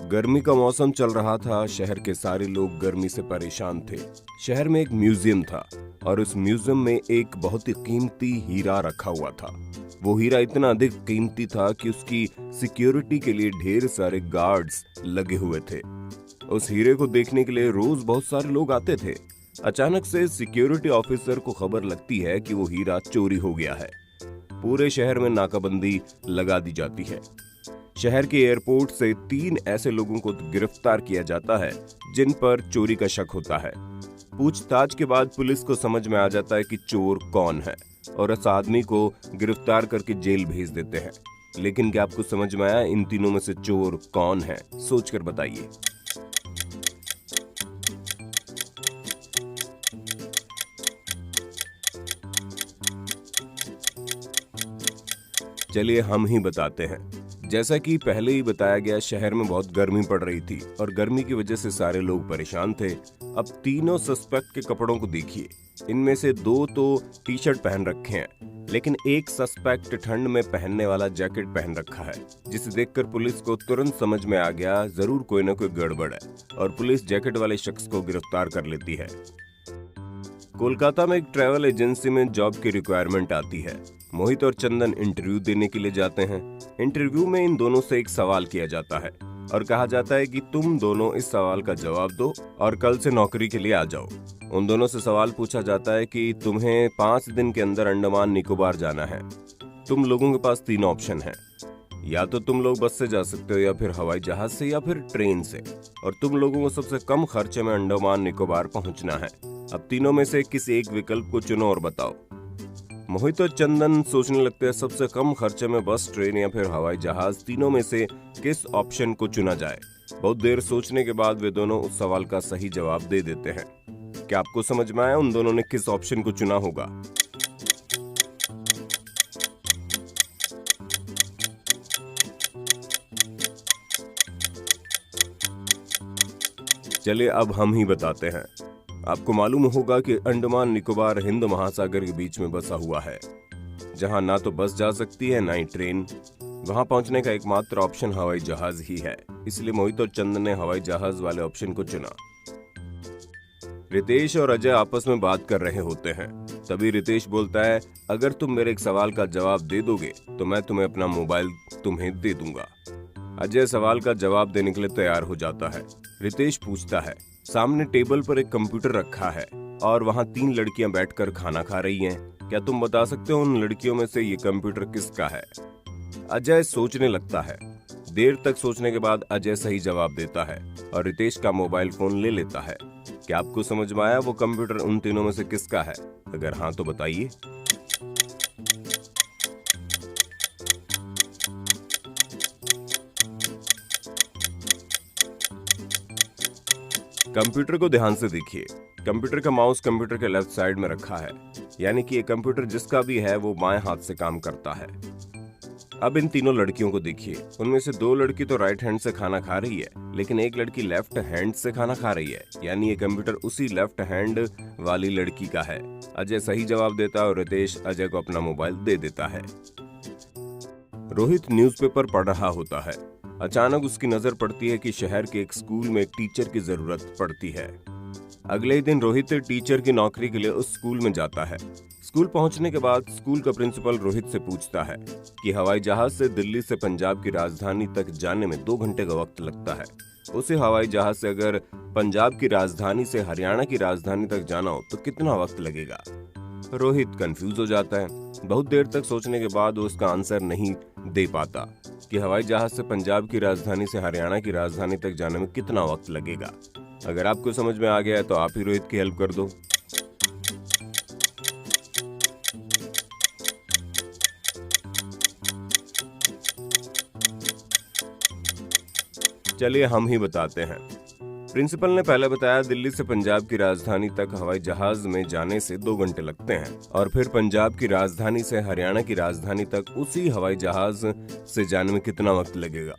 गर्मी का मौसम चल रहा था। शहर के सारे लोग गर्मी से परेशान थे। शहर में एक म्यूजियम था और उस म्यूजियम में एक बहुत ही कीमती हीरा रखा हुआ था। वो हीरा इतना अधिक कीमती था कि उसकी सिक्योरिटी के लिए ढेर सारे गार्ड्स लगे हुए थे। उस हीरे को देखने के लिए रोज बहुत सारे लोग आते थे। अचानक से सिक्योरिटी ऑफिसर को खबर लगती है कि वो हीरा चोरी हो गया है। पूरे शहर में नाकाबंदी लगा दी जाती है। शहर के एयरपोर्ट से 3 ऐसे लोगों को गिरफ्तार किया जाता है जिन पर चोरी का शक होता है। पूछताछ के बाद पुलिस को समझ में आ जाता है कि चोर कौन है और उस आदमी को गिरफ्तार करके जेल भेज देते हैं। लेकिन क्या आपको समझ में आया इन तीनों में से चोर कौन है? सोचकर बताइए। चलिए हम ही बताते हैं। जैसा कि पहले ही बताया गया, शहर में बहुत गर्मी पड़ रही थी और गर्मी की वजह से सारे लोग परेशान थे। अब तीनों सस्पेक्ट के कपड़ों को देखिए। इनमें से 2 तो टी शर्ट पहन रखे हैं, लेकिन एक सस्पेक्ट ठंड में पहनने वाला जैकेट पहन रखा है, जिसे देखकर पुलिस को तुरंत समझ में आ गया जरूर कोई ना कोई गड़बड़ है और पुलिस जैकेट वाले शख्स को गिरफ्तार कर लेती है। कोलकाता में एक ट्रैवल एजेंसी में जॉब की रिक्वायरमेंट आती है। मोहित और चंदन इंटरव्यू देने के लिए जाते हैं। इंटरव्यू में इन दोनों से एक सवाल किया जाता है और कहा जाता है कि तुम दोनों इस सवाल का जवाब दो और कल से नौकरी के लिए आ जाओ। उन दोनों से सवाल पूछा जाता है कि तुम्हें 5 दिन के अंदर अंडमान निकोबार जाना है। तुम लोगों के पास 3 ऑप्शन है। या तो तुम लोग बस से जा सकते हो, या फिर हवाई जहाज से, या फिर ट्रेन से, और तुम लोगों को सबसे कम खर्चे में अंडमान निकोबार पहुंचना है। अब तीनों में से किसी एक विकल्प को चुनो और बताओ। मोहित और चंदन सोचने लगते हैं सबसे कम खर्चे में बस, ट्रेन या फिर हवाई जहाज, तीनों में से किस ऑप्शन को चुना जाए। बहुत देर सोचने के बाद वे दोनों उस सवाल का सही जवाब दे देते हैं। क्या आपको समझ में आया उन दोनों ने किस ऑप्शन को चुना होगा? चलिए अब हम ही बताते हैं। आपको मालूम होगा कि अंडमान निकोबार हिंद महासागर के बीच में बसा हुआ है, जहां ना तो बस जा सकती है ना ही ट्रेन। वहां पहुंचने का एकमात्र ऑप्शन हवाई जहाज ही है। इसलिए मोहित और चंदन ने हवाई जहाज वाले ऑप्शन को चुना। रितेश और अजय आपस में बात कर रहे होते हैं। तभी रितेश बोलता है, अगर तुम मेरे एक सवाल का जवाब दे दोगे तो मैं तुम्हें अपना मोबाइल तुम्हें दे दूंगा। अजय सवाल का जवाब देने के लिए तैयार हो जाता है। रितेश पूछता है, सामने टेबल पर एक कंप्यूटर रखा है और वहाँ 3 लड़कियां बैठकर खाना खा रही हैं। क्या तुम बता सकते हो उन लड़कियों में से ये कंप्यूटर किसका है? अजय सोचने लगता है। देर तक सोचने के बाद अजय सही जवाब देता है और रितेश का मोबाइल फोन ले लेता है। क्या आपको समझ में आया वो कंप्यूटर उन तीनों में से किसका है? अगर हाँ तो बताइए। कंप्यूटर को ध्यान से देखिए। कंप्यूटर का माउस कंप्यूटर के लेफ्ट साइड में रखा है, यानी कि ये कंप्यूटर जिसका भी है वो बाएं हाथ से काम करता है। अब इन तीनों लड़कियों को देखिए। उनमें से 2 लड़की तो राइट हैंड से खाना खा रही है, लेकिन एक लड़की लेफ्ट हैंड से खाना खा रही है, यानी ये कंप्यूटर उसी लेफ्ट हैंड वाली लड़की का है। अजय सही जवाब देता है और रितेश अजय को अपना मोबाइल दे देता है। रोहित न्यूज़पेपर पढ़ रहा होता है। अचानक उसकी नजर पड़ती है कि शहर के एक स्कूल में एक टीचर की जरूरत पड़ती है। अगले ही दिन रोहित टीचर की नौकरी के लिए उस स्कूल में जाता है। स्कूल पहुंचने के बाद स्कूल का प्रिंसिपल रोहित से पूछता है कि हवाई जहाज से दिल्ली से पंजाब की राजधानी तक जाने में 2 घंटे का वक्त लगता है। उसी हवाई जहाज से अगर पंजाब की राजधानी से हरियाणा की राजधानी तक जाना हो तो कितना वक्त लगेगा? रोहित कंफ्यूज हो जाता है। बहुत देर तक सोचने के बाद वो उसका आंसर नहीं दे पाता कि हवाई जहाज से पंजाब की राजधानी से हरियाणा की राजधानी तक जाने में कितना वक्त लगेगा। अगर आपको समझ में आ गया है तो आप ही रोहित की हेल्प कर दो। चलिए हम ही बताते हैं। प्रिंसिपल ने पहले बताया दिल्ली से पंजाब की राजधानी तक हवाई जहाज में जाने से 2 घंटे लगते हैं और फिर पंजाब की राजधानी से हरियाणा की राजधानी तक उसी हवाई जहाज से जाने में कितना वक्त लगेगा?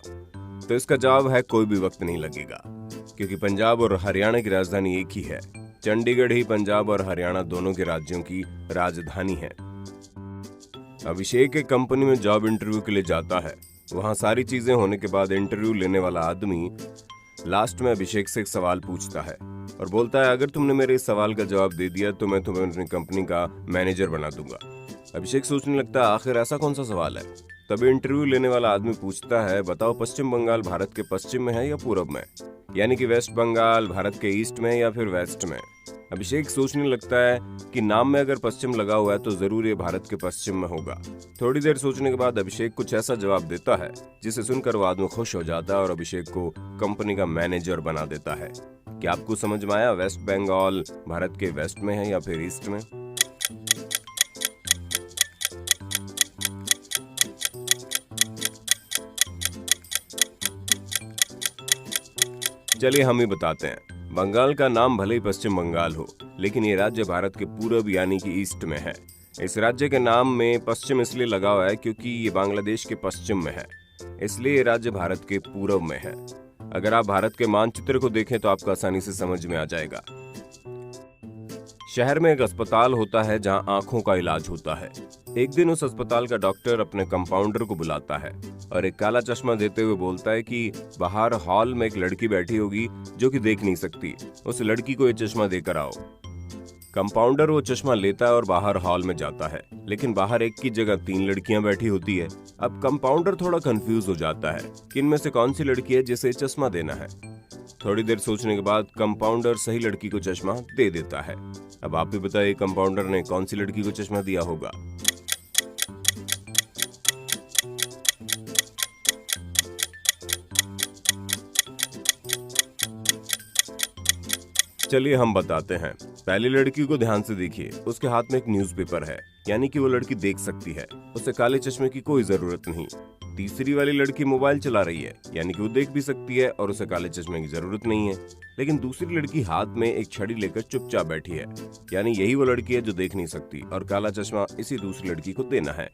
तो इसका जवाब है कोई भी वक्त नहीं लगेगा, क्योंकि पंजाब और हरियाणा की राजधानी एक ही है। चंडीगढ़ ही पंजाब और हरियाणा दोनों के राज्यों की राजधानी है। अभिषेक एक कंपनी में जॉब इंटरव्यू के लिए जाता है। वहाँ सारी चीजें होने के बाद इंटरव्यू लेने वाला आदमी लास्ट में अभिषेक से एक सवाल पूछता है और बोलता है, अगर तुमने मेरे इस सवाल का जवाब दे दिया तो मैं तुम्हें अपनी कंपनी का मैनेजर बना दूंगा। अभिषेक सोचने लगता है, आखिर ऐसा कौन सा सवाल है। तभी इंटरव्यू लेने वाला आदमी पूछता है, बताओ पश्चिम बंगाल भारत के पश्चिम में है या पूरब में, यानी कि वेस्ट बंगाल भारत के ईस्ट में या फिर वेस्ट में। अभिषेक सोचने लगता है कि नाम में अगर पश्चिम लगा हुआ है तो जरूर ये भारत के पश्चिम में होगा। थोड़ी देर सोचने के बाद अभिषेक कुछ ऐसा जवाब देता है जिसे सुनकर वो आदमी खुश हो जाता है और अभिषेक को कंपनी का मैनेजर बना देता है। क्या आपको समझ में आया वेस्ट बंगाल भारत के वेस्ट में है या फिर ईस्ट में? चलिए हम ही बताते हैं। बंगाल का नाम भले ही पश्चिम बंगाल हो, लेकिन ये राज्य भारत के पूरब यानी कि ईस्ट में है। इस राज्य के नाम में पश्चिम इसलिए लगा हुआ है क्योंकि ये बांग्लादेश के पश्चिम में है, इसलिए ये राज्य भारत के पूरब में है। अगर आप भारत के मानचित्र को देखें तो आपको आसानी से समझ में आ जाएगा। शहर में एक अस्पताल होता है जहां आंखों का इलाज होता है। एक दिन उस अस्पताल का डॉक्टर अपने कंपाउंडर को बुलाता है और एक काला चश्मा देते हुए बोलता है कि बाहर हॉल में एक लड़की बैठी होगी जो कि देख नहीं सकती, उस लड़की को ये चश्मा देकर आओ। कंपाउंडर वो चश्मा लेता है और बाहर हॉल में जाता है, लेकिन बाहर एक की जगह 3 लड़कियां बैठी होती है। अब कंपाउंडर थोड़ा कंफ्यूज हो जाता है कि इनमें से कौन सी लड़की है जिसे चश्मा देना है। थोड़ी देर सोचने के बाद कंपाउंडर सही लड़की को चश्मा दे देता है। अब आप भी बताइए कंपाउंडर ने कौन सी लड़की को चश्मा दिया होगा? चलिए हम बताते हैं। पहली लड़की को ध्यान से देखिए, उसके हाथ में एक न्यूज़पेपर है, यानी कि वो लड़की देख सकती है, उसे काले चश्मे की कोई जरूरत नहीं। तीसरी वाली लड़की मोबाइल चला रही है, यानी कि वो देख भी सकती है और उसे काले चश्मे की जरूरत नहीं है। लेकिन दूसरी लड़की हाथ में एक छड़ी लेकर चुपचाप बैठी है, यानी यही वो लड़की है जो देख नहीं सकती और काला चश्मा इसी दूसरी लड़की को देना है।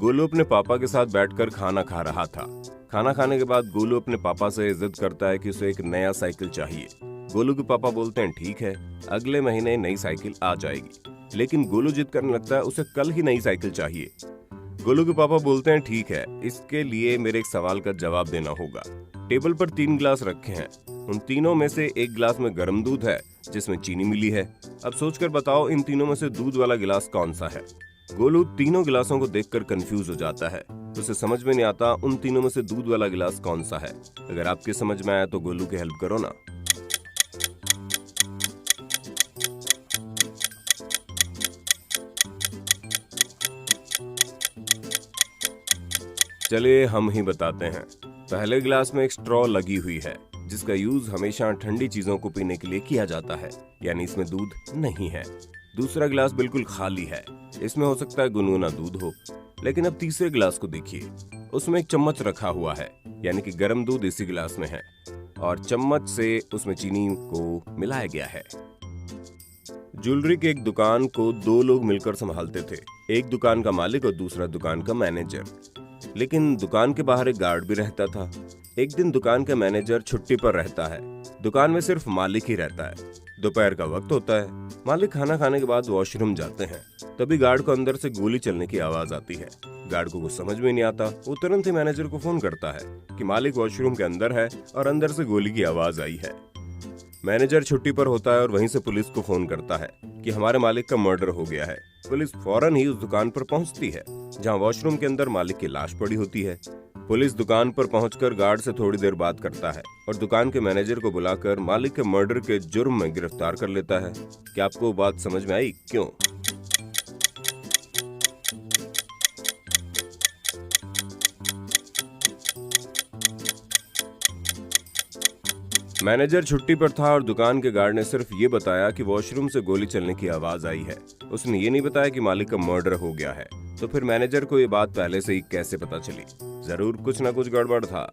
गोलू अपने पापा के साथ बैठकर खाना खा रहा था। खाना खाने के बाद गोलू अपने पापा से जिद करता है कि उसे एक नया साइकिल चाहिए। गोलू के पापा बोलते हैं, ठीक है, अगले महीने नई साइकिल आ जाएगी। लेकिन गोलू जिद करने लगता है, उसे कल ही नई साइकिल चाहिए। गोलू के पापा बोलते हैं, ठीक है, इसके लिए मेरे एक सवाल का जवाब देना होगा। टेबल पर 3 गिलास रखे हैं, उन तीनों में से एक गिलास में गर्म दूध है जिसमें चीनी मिली है। अब सोचकर बताओ इन तीनों में से दूध वाला गिलास कौन सा है? गोलू तीनों गिलासों को देखकर कंफ्यूज हो जाता है, उसे समझ में नहीं आता उन तीनों में से दूध वाला गिलास कौन सा है। अगर आपके समझ में आया तो गोलू की हेल्प करो ना। चलिए हम ही बताते हैं। पहले गिलास में एक स्ट्रॉ लगी हुई है जिसका यूज हमेशा ठंडी चीजों को पीने के लिए किया जाता है, यानी इसमें दूध नहीं है। दूसरा गिलास बिल्कुल खाली है, इसमें हो सकता है गुनगुना दूध हो। लेकिन अब तीसरे गिलास को देखिए, उसमें एक चम्मच रखा हुआ है, यानी कि गर्म दूध इसी गिलास में है और चम्मच से उसमें चीनी को मिलाया गया है। ज्वेलरी की एक दुकान को 2 लोग मिलकर संभालते थे, एक दुकान का मालिक और दूसरा दुकान का मैनेजर। लेकिन दुकान के बाहर एक गार्ड भी रहता था। एक दिन दुकान का मैनेजर छुट्टी पर रहता है, दुकान में सिर्फ मालिक ही रहता है। दोपहर का वक्त होता है, मालिक खाना खाने के बाद वॉशरूम जाते हैं। तभी गार्ड को अंदर से गोली चलने की आवाज आती है। गार्ड को कुछ समझ में नहीं आता, वो तुरंत ही मैनेजर को फोन करता है कि मालिक वॉशरूम के अंदर है और अंदर से गोली की आवाज आई है। मैनेजर छुट्टी पर होता है और वहीं से पुलिस को फोन करता है कि हमारे मालिक का मर्डर हो गया है। पुलिस फौरन ही उस दुकान पर पहुंचती है जहां वॉशरूम के अंदर मालिक की लाश पड़ी होती है। पुलिस दुकान पर पहुंचकर गार्ड से थोड़ी देर बात करता है और दुकान के मैनेजर को बुलाकर मालिक के मर्डर के जुर्म में गिरफ्तार कर लेता है। क्या आपको बात समझ में आई? क्यों? मैनेजर छुट्टी पर था और दुकान के गार्ड ने सिर्फ ये बताया कि वॉशरूम से गोली चलने की आवाज आई है। उसने ये नहीं बताया कि मालिक का मर्डर हो गया है। तो फिर मैनेजर को ये बात पहले से ही कैसे पता चली? जरूर कुछ ना कुछ गड़बड़ था।